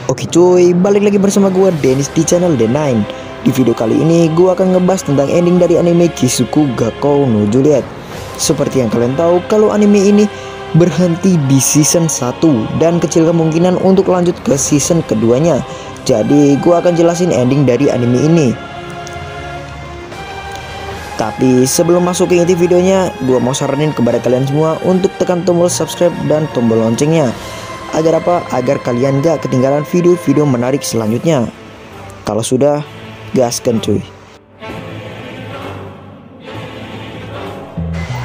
Oke cuy, balik lagi bersama gua Dennis di channel D9. Di video kali ini gua akan ngebahas tentang ending dari anime Kisuku Gakkou no Juliet. Seperti yang kalian tahu, kalau anime ini berhenti di season 1 dan kecil kemungkinan untuk lanjut ke season keduanya. Jadi gua akan jelasin ending dari anime ini. Tapi sebelum masuk ke inti videonya, gua mau saranin kepada kalian semua untuk tekan tombol subscribe dan tombol loncengnya. Agar apa? Agar kalian gak ketinggalan video-video menarik selanjutnya. Kalau sudah, gaskan cuy.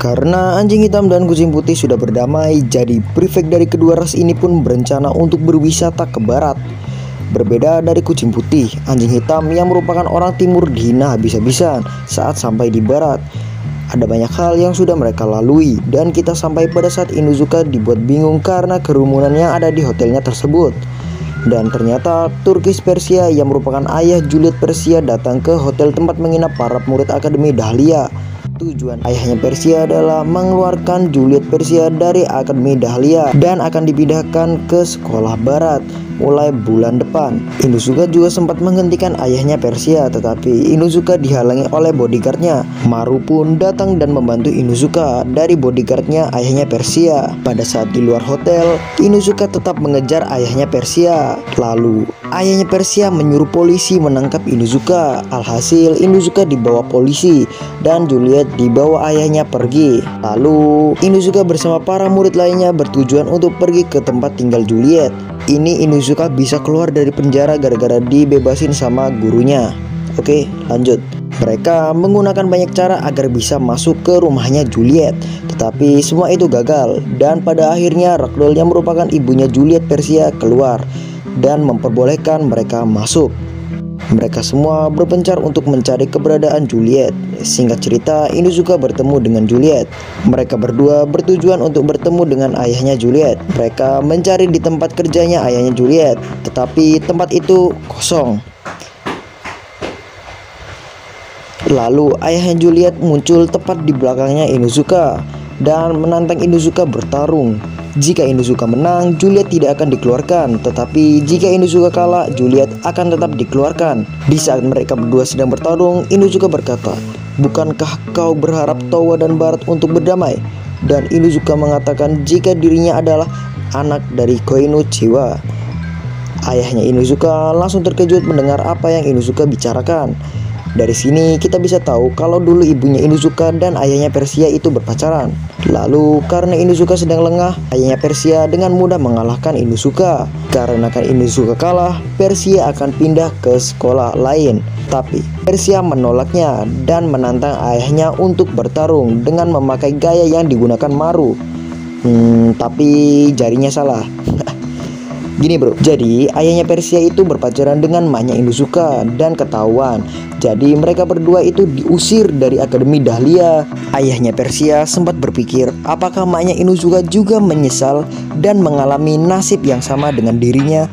Karena anjing hitam dan kucing putih sudah berdamai, jadi prefek dari kedua ras ini pun berencana untuk berwisata ke barat. Berbeda dari kucing putih, anjing hitam yang merupakan orang timur dihina habis-habisan saat sampai di barat. Ada banyak hal yang sudah mereka lalui dan kita sampai pada saat Inuzuka dibuat bingung karena kerumunan yang ada di hotelnya tersebut. Dan ternyata Turkish Persia yang merupakan ayah Juliet Persia datang ke hotel tempat menginap para murid Akademi Dahlia. Tujuan ayahnya Persia adalah mengeluarkan Juliet Persia dari Akademi Dahlia dan akan dipindahkan ke sekolah barat mulai bulan depan. Inuzuka juga sempat menghentikan ayahnya Persia, tetapi Inuzuka dihalangi oleh bodyguardnya. Maru pun datang dan membantu Inuzuka dari bodyguardnya ayahnya Persia. Pada saat di luar hotel, Inuzuka tetap mengejar ayahnya Persia. Lalu ayahnya Persia menyuruh polisi menangkap Inuzuka. Alhasil Inuzuka dibawa polisi dan Juliet dibawa ayahnya pergi. Lalu Inuzuka bersama para murid lainnya bertujuan untuk pergi ke tempat tinggal Juliet. Ini Inuzuka bisa keluar dari penjara gara-gara dibebasin sama gurunya. Oke, lanjut. Mereka menggunakan banyak cara agar bisa masuk ke rumahnya Juliet, tetapi semua itu gagal. Dan pada akhirnya Ragdoll yang merupakan ibunya Juliet Persia keluar dan memperbolehkan mereka masuk. Mereka semua berpencar untuk mencari keberadaan Juliet. Singkat cerita, Inuzuka bertemu dengan Juliet. Mereka berdua bertujuan untuk bertemu dengan ayahnya Juliet. Mereka mencari di tempat kerjanya ayahnya Juliet, tetapi tempat itu kosong. Lalu ayahnya Juliet muncul tepat di belakangnya Inuzuka dan menantang Inuzuka bertarung. Jika Inuzuka menang, Juliet tidak akan dikeluarkan, tetapi jika Inuzuka kalah, Juliet akan tetap dikeluarkan. Di saat mereka berdua sedang bertarung, Inuzuka berkata, "Bukankah kau berharap Towa dan Barat untuk berdamai?" Dan Inuzuka mengatakan jika dirinya adalah anak dari Koinu Chiwa. Ayahnya Inuzuka langsung terkejut mendengar apa yang Inuzuka bicarakan. Dari sini kita bisa tahu kalau dulu ibunya Inuzuka dan ayahnya Persia itu berpacaran. Lalu karena Inuzuka sedang lengah, ayahnya Persia dengan mudah mengalahkan Inuzuka. Karena Inuzuka kalah, Persia akan pindah ke sekolah lain. Tapi Persia menolaknya dan menantang ayahnya untuk bertarung dengan memakai gaya yang digunakan Maru. Tapi jarinya salah. Gini bro, jadi ayahnya Persia itu berpacaran dengan maknya Inuzuka dan ketahuan. Jadi mereka berdua itu diusir dari Akademi Dahlia. Ayahnya Persia sempat berpikir apakah maknya Inuzuka juga menyesal dan mengalami nasib yang sama dengan dirinya.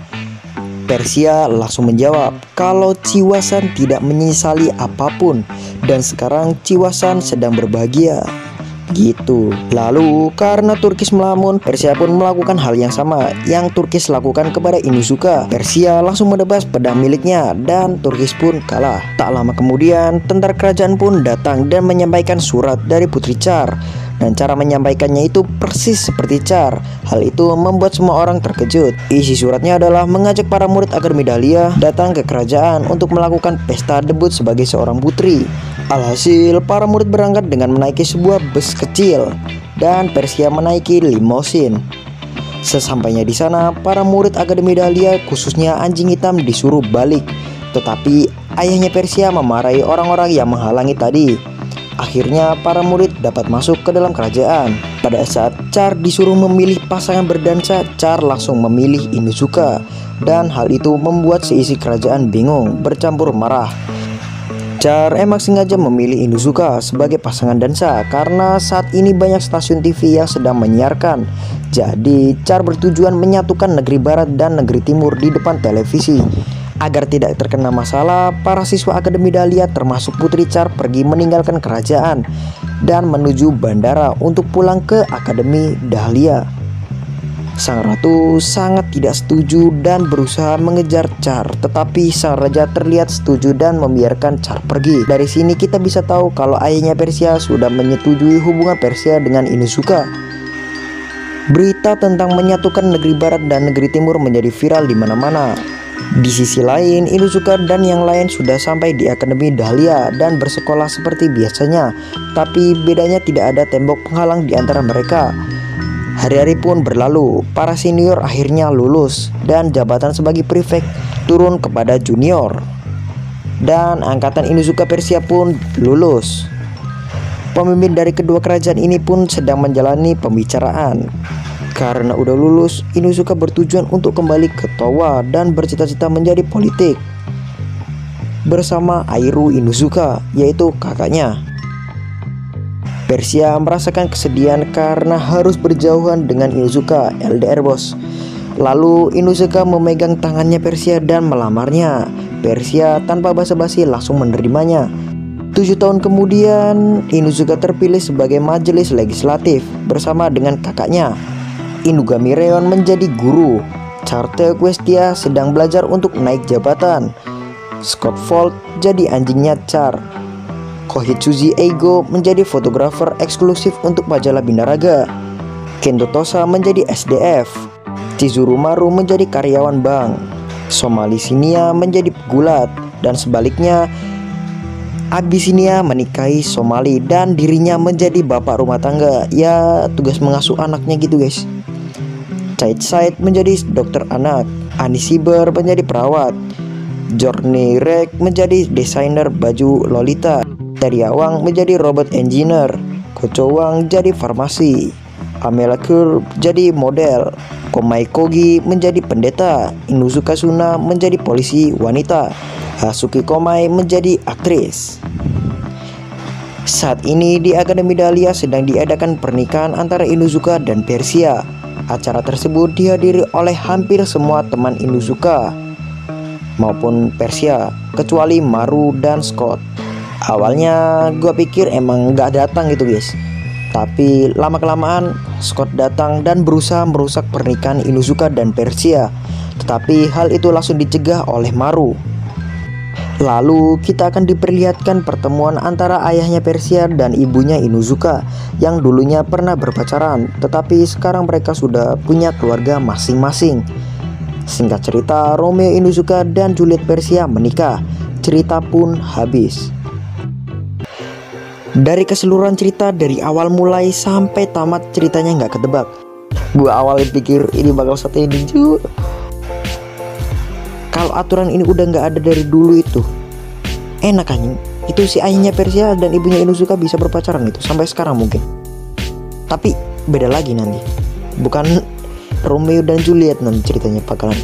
Persia langsung menjawab kalau Chiwa-san tidak menyesali apapun dan sekarang Chiwa-san sedang berbahagia. Gitu. Lalu karena Turkish melamun, Persia pun melakukan hal yang sama yang Turkish lakukan kepada Inuzuka. Persia langsung menebas pedang miliknya dan Turkish pun kalah. Tak lama kemudian tentara kerajaan pun datang dan menyampaikan surat dari Putri Char. Dan cara menyampaikannya itu persis seperti Char. Hal itu membuat semua orang terkejut. Isi suratnya adalah mengajak para murid Akademi Dahlia datang ke kerajaan untuk melakukan pesta debut sebagai seorang putri. Alhasil para murid berangkat dengan menaiki sebuah bus kecil dan Persia menaiki limosin. Sesampainya di sana, para murid Akademi Dahlia khususnya anjing hitam disuruh balik. Tetapi ayahnya Persia memarahi orang-orang yang menghalangi tadi. Akhirnya para murid dapat masuk ke dalam kerajaan. Pada saat Char disuruh memilih pasangan berdansa, Char langsung memilih Inuzuka. Dan hal itu membuat seisi kerajaan bingung, bercampur marah. Char emang sengaja memilih Inuzuka sebagai pasangan dansa karena saat ini banyak stasiun TV yang sedang menyiarkan. Jadi Char bertujuan menyatukan negeri barat dan negeri timur di depan televisi. Agar tidak terkena masalah, para siswa Akademi Dahlia termasuk Putri Char pergi meninggalkan kerajaan dan menuju bandara untuk pulang ke Akademi Dahlia. Sang ratu sangat tidak setuju dan berusaha mengejar Char, tetapi sang raja terlihat setuju dan membiarkan Char pergi. Dari sini kita bisa tahu kalau ayahnya Persia sudah menyetujui hubungan Persia dengan Inuzuka. Berita tentang menyatukan negeri barat dan negeri timur menjadi viral di mana-mana. Di sisi lain, Inuzuka dan yang lain sudah sampai di Akademi Dahlia dan bersekolah seperti biasanya, tapi bedanya tidak ada tembok penghalang di antara mereka. Hari-hari pun berlalu, para senior akhirnya lulus dan jabatan sebagai prefek turun kepada junior. Dan angkatan Inuzuka Persia pun lulus. Pemimpin dari kedua kerajaan ini pun sedang menjalani pembicaraan. Karena udah lulus, Inuzuka bertujuan untuk kembali ke Towa dan bercita-cita menjadi politik bersama Airu Inuzuka, yaitu kakaknya. Persia merasakan kesedihan karena harus berjauhan dengan Inuzuka, LDR bos. Lalu Inuzuka memegang tangannya Persia dan melamarnya. Persia tanpa basa-basi langsung menerimanya. 7 tahun kemudian, Inuzuka terpilih sebagai majelis legislatif bersama dengan kakaknya. Inugami Reon menjadi guru. Charte Questia sedang belajar untuk naik jabatan. Scott Fold jadi anjingnya Char. Kohitsuji Eigo menjadi fotografer eksklusif untuk majalah Bindaraga. Kendo Tosa menjadi SDF. Chizuru Maru menjadi karyawan bank. Somali Sinia menjadi pegulat. Dan sebaliknya, Abisinia menikahi Somali dan dirinya menjadi bapak rumah tangga. Ya, tugas mengasuh anaknya gitu guys. Said Said menjadi dokter anak. Anisiber menjadi perawat. Journey Rek menjadi desainer baju Lolita. Tariawang menjadi robot engineer. Kocowang jadi farmasi. Amela Kur jadi model. Komai Kogi menjadi pendeta. Inuzuka Suna menjadi polisi wanita. Hasuki Komai menjadi aktris. Saat ini di Akademi Dahlia sedang diadakan pernikahan antara Inuzuka dan Persia. Acara tersebut dihadiri oleh hampir semua teman Inuzuka maupun Persia, kecuali Maru dan Scott. Awalnya gue pikir emang gak datang gitu guys, tapi lama-kelamaan Scott datang dan berusaha merusak pernikahan Inuzuka dan Persia. Tetapi hal itu langsung dicegah oleh Maru. Lalu kita akan diperlihatkan pertemuan antara ayahnya Persia dan ibunya Inuzuka yang dulunya pernah berpacaran, tetapi sekarang mereka sudah punya keluarga masing-masing. Singkat cerita, Romeo Inuzuka dan Juliet Persia menikah. Cerita pun habis. Dari keseluruhan cerita, dari awal mulai sampai tamat ceritanya nggak ketebak. Gua awalnya pikir ini bakal satu ending cuy. Kalau aturan ini udah nggak ada dari dulu itu enak kan? Itu si ayahnya Persia dan ibunya Inuzuka bisa berpacaran gitu sampai sekarang mungkin. Tapi beda lagi nanti. Bukan Romeo dan Juliet nanti ceritanya bakalan